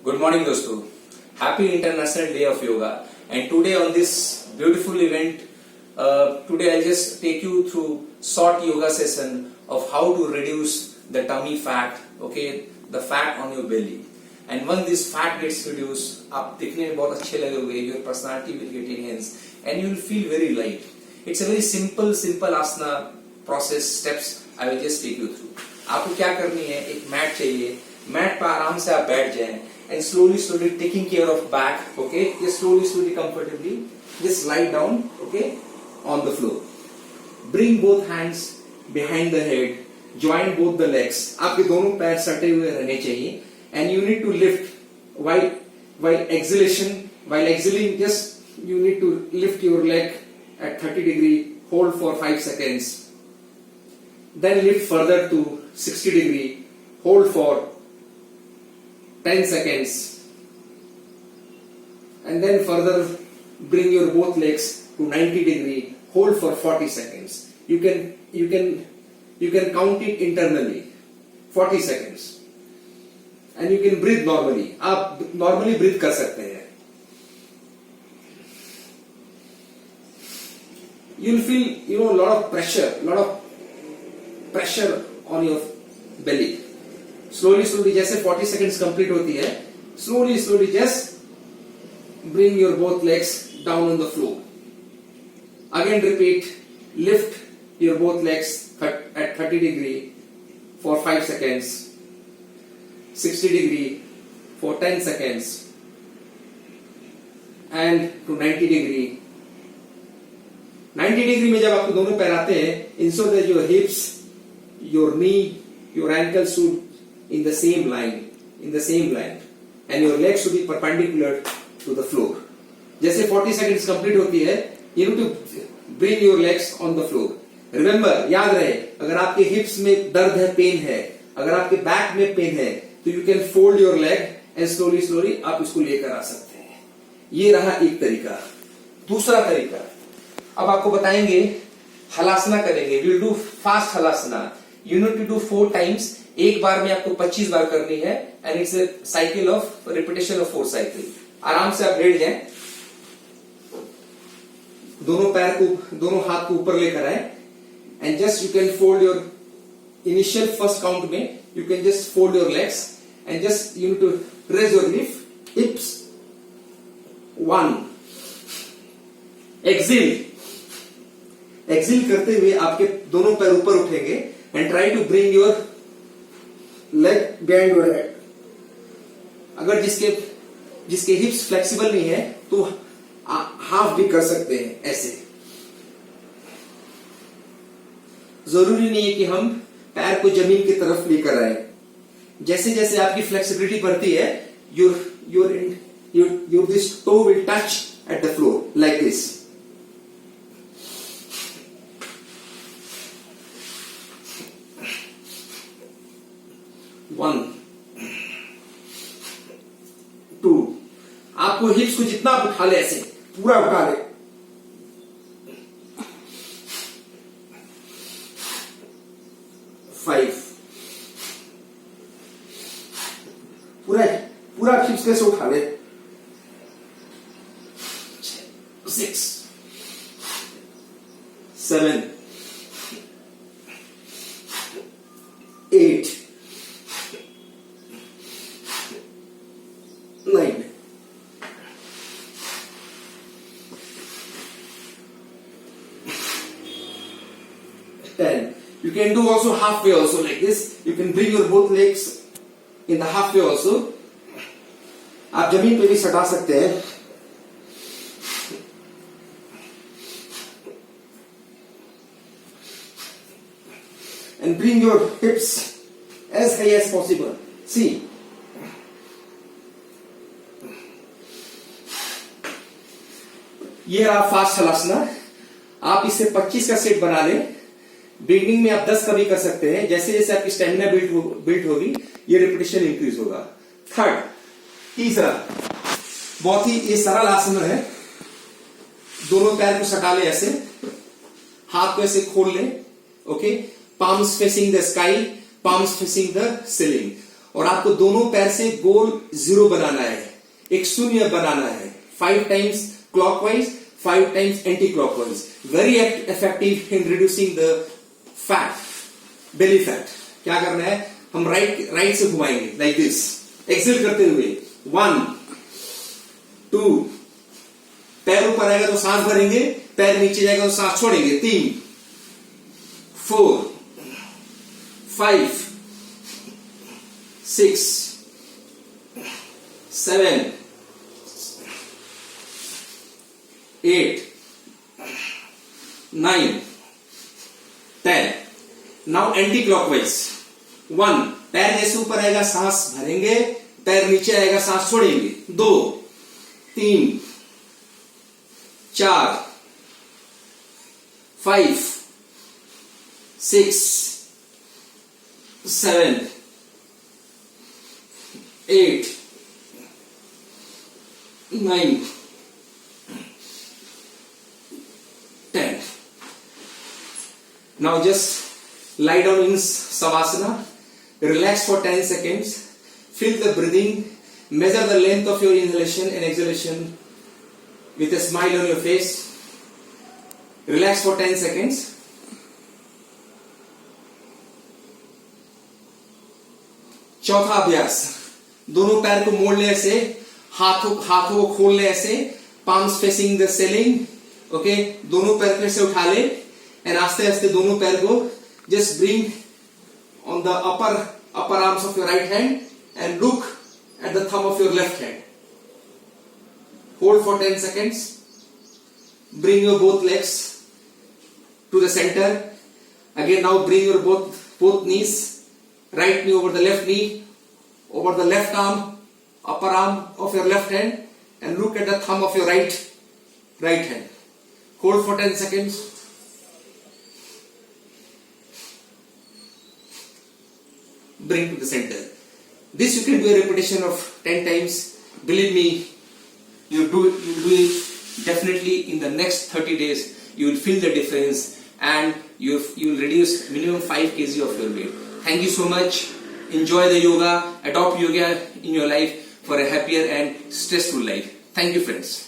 Good morning दोस्तों, Happy International Day of Yoga and today on this beautiful event, today I'll just take you through short yoga session of how to reduce the tummy fat, okay, the fat on your belly. And when this fat gets reduced, आप दिखने में बहुत अच्छे लगोगे, your personality will get enhanced and you will feel very light. It's a very simple asana process steps I will just take you through. आपको क्या करनी है, एक मैट चाहिए, मैट पर आराम से आप बैठ जाएं and slowly taking care of back, okay, just slowly comfortably just lie down, okay, on the floor. Bring both hands behind the head, join both the legs, आपके दोनों पैर सटे हुए रहने चाहिए and you need to lift while exhaling just you need to lift your leg at 30 degree, hold for 5 seconds, then lift further to 60 degree, hold for 10 seconds, and then further bring your both legs to 90 degree, hold for 40 seconds. You can count it internally, 40 seconds, and you can breathe normally. आप normally breathe कर सकते हैं. You'll feel lot of pressure on your belly. Slowly जैसे 40 seconds complete होती है, slowly just bring your both legs down on the floor. Again repeat, lift your both legs at 30 degree for 5 seconds, 60 degree for 10 seconds, and to 90 degree. 90 degree में जब आपके दोनों पैर आते हैं, ensure that your hips, your knee, your ankles should in the same line, and your legs should be perpendicular to the floor. जैसे 40 seconds complete होती है, you need to bring your legs on the floor. Remember, याद रहे, अगर आपके hips में दर्द है, पेन है, अगर आपके बैक में पेन है, तो you can fold your leg and slowly आप इसको लेकर आ सकते हैं. ये रहा एक तरीका. दूसरा तरीका, अब आपको बताएंगे, हलासना करेंगे. We'll do fast halasana. You need to do 4 times. एक बार में आपको 25 बार करनी है and it's a cycle of repetition of 4 cycle. आराम से आप लेट जाएं, दोनों हाथ को ऊपर लेकर आए and just you can fold your initial first count में you can just fold your legs and just you need to raise your hips. 1. exhale करते हुए आपके दोनों पैर ऊपर उठेंगे and try to bring your leg behind your head. अगर जिसके हिप्स फ्लेक्सिबल नहीं है तो हाफ भी कर सकते हैं. ऐसे जरूरी नहीं है कि हम पैर को जमीन की तरफ लेकर आए. जैसे जैसे आपकी फ्लेक्सिबिलिटी बढ़ती है, your this toe will touch at the floor like this. One, 2. आपको हिप्स को जितना आप उठा ले, ऐसे पूरा उठा ले. 5. पूरा हिप्स कैसे उठा ले. 6, 7, 8, 9. You can do also halfway also like this. You can bring your both legs in the halfway also. आप जमीन पे भी सटा सकते हैं. And bring your hips as high as possible. See. ये रहा फास्ट हलासना. आप इसे 25 का सेट बना लें. बिगिनिंग में आप 10 का भी कर सकते हैं. जैसे जैसे आपकी स्टेमिना बिल्ड होगी, ये रिपीटेशन इंक्रीज होगा. तीसरा बहुत ही ये सरल आसन है. दोनों पैर को सटा ले, ऐसे हाथ को ऐसे खोल ले. Okay, palms facing the sky, palms facing the ceiling. और आपको दोनों पैर से गोल जीरो बनाना है, एक शून्य बनाना है, 5 times clockwise, 5 times anti clockwise. Very effective in reducing the fat, belly fat. क्या करना है, हम राइट से घुमाएंगे लाइक दिस, एक्सेल करते हुए. 1 2, पैर ऊपर आएगा तो सांस भरेंगे, पैर नीचे जाएगा तो सांस छोड़ेंगे. 3 4 5 6 7 8 9 10. Now anti clockwise. 1, पैर जैसे ऊपर आएगा सांस भरेंगे, पैर नीचे आएगा सांस छोड़ेंगे. 2 3 4 5 6 7 8 9 10. Now just lie down in Savasana, relax for 10 seconds, feel the breathing, measure the length of your inhalation and exhalation with a smile on your face. Relax for 10 seconds. चौथा अभ्यास, दोनों पैर को मोड़ ले ऐसे, हाथों को खोल ले ऐसे, palms facing the ceiling. Okay, दोनों पैर फिर से उठा ले एंड आस्ते आस्ते दोनों पैर को just bring on the upper arms of your right hand and look at the thumb of your left hand. Hold for 10 seconds. Bring your both legs to the center. Again, now bring your both knees, right knee over the left knee, over the left arm, upper arm of your left hand, and look at the thumb of your right hand. Hold for 10 seconds. Bring to the center. This you can do a repetition of 10 times. Believe me, you'll do it definitely in the next 30 days. You will feel the difference and you will reduce minimum 5 kg of your weight. Thank you so much. Enjoy the yoga. Adopt yoga in your life for a happier and stress-free life. Thank you, friends.